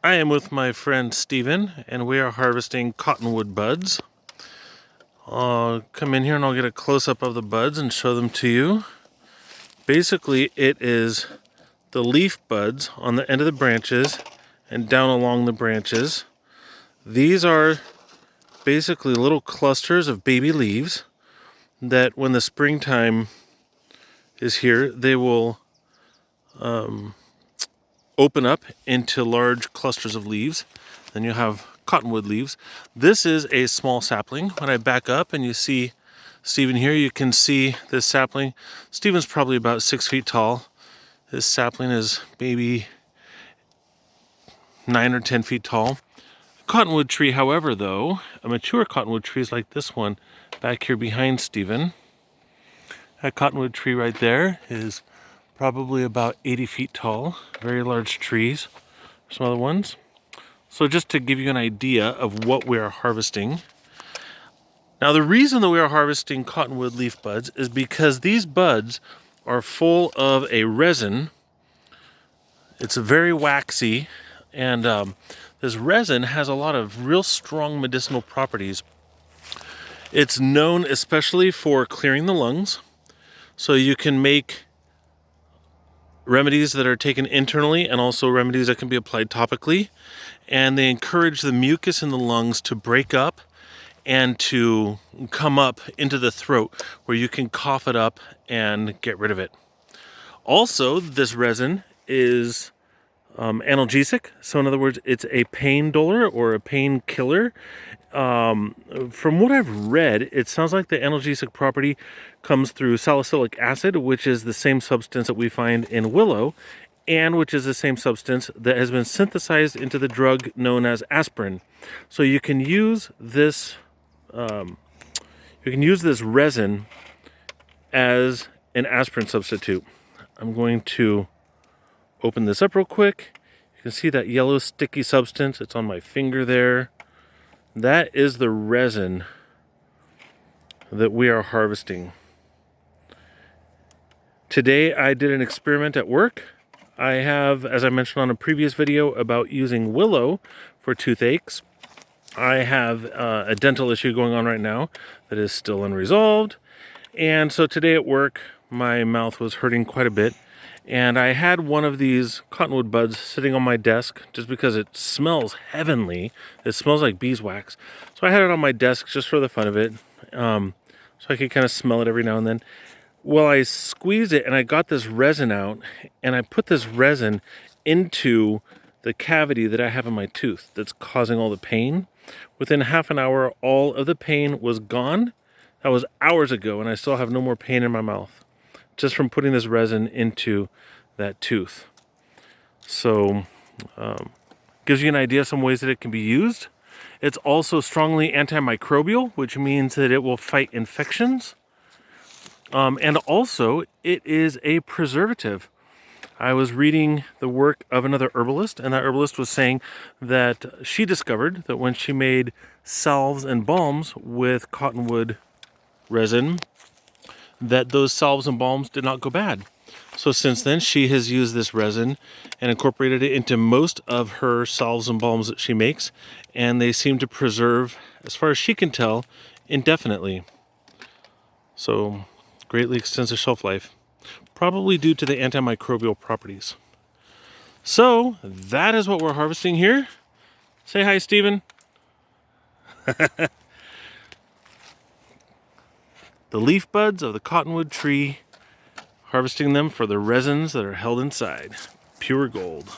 I am with my friend Steven, and we are harvesting cottonwood buds. I'll come in here and I'll get a close-up of the buds and show them to you. Basically, it is the leaf buds on the end of the branches and down along the branches. These are basically little clusters of baby leaves that when the springtime is here, they will open up into large clusters of leaves. Then you'll have cottonwood leaves. This is a small sapling. When I back up and you see Steven here, you can see this sapling. Steven's probably about 6 feet tall. This sapling is maybe 9 or 10 feet tall. Cottonwood tree, however, though, a mature cottonwood tree is like this one back here behind Steven. That cottonwood tree right there is probably about 80 feet tall. Very large trees. Some other ones. So just to give you an idea of what we are harvesting. Now the reason that we are harvesting cottonwood leaf buds is because these buds are full of a resin. It's very waxy, and this resin has a lot of real strong medicinal properties. It's known especially for clearing the lungs. So you can make remedies that are taken internally and also remedies that can be applied topically. And they encourage the mucus in the lungs to break up and to come up into the throat where you can cough it up and get rid of it. Also, this resin is analgesic. So in other words, it's a pain duller or a pain killer. From what I've read, it sounds like the analgesic property comes through salicylic acid, which is the same substance that we find in willow, and which is the same substance that has been synthesized into the drug known as aspirin. So you can use this resin as an aspirin substitute. I'm going to open this up real quick. You can see that yellow sticky substance. It's on my finger there. That is the resin that we are harvesting. Today I did an experiment at work. I have, as I mentioned on a previous video about using willow for toothaches, I have a dental issue going on right now that is still unresolved. And so today at work, my mouth was hurting quite a bit. And I had one of these cottonwood buds sitting on my desk just because it smells heavenly. It smells like beeswax. So I had it on my desk just for the fun of it. So I could kind of smell it every now and then. Well, I squeezed it and I got this resin out, and I put this resin into the cavity that I have in my tooth that's causing all the pain. Within half an hour, all of the pain was gone. That was hours ago, and I still have no more pain in my mouth just from putting this resin into that tooth. So, gives you an idea of some ways that it can be used. It's also strongly anti-microbial, which means that it will fight infections. And also, it is a preservative. I was reading the work of another herbalist, and that herbalist was saying that she discovered that when she made salves and balms with cottonwood resin, that those salves and balms did not go bad. So since then, she has used this resin and incorporated it into most of her salves and balms that she makes, and they seem to preserve, as far as she can tell, indefinitely. So, greatly extends the shelf life, probably due to the antimicrobial properties. So, that is what we're harvesting here. Say hi, Steven. The leaf buds of the cottonwood tree, harvesting them for the resins that are held inside. Pure gold.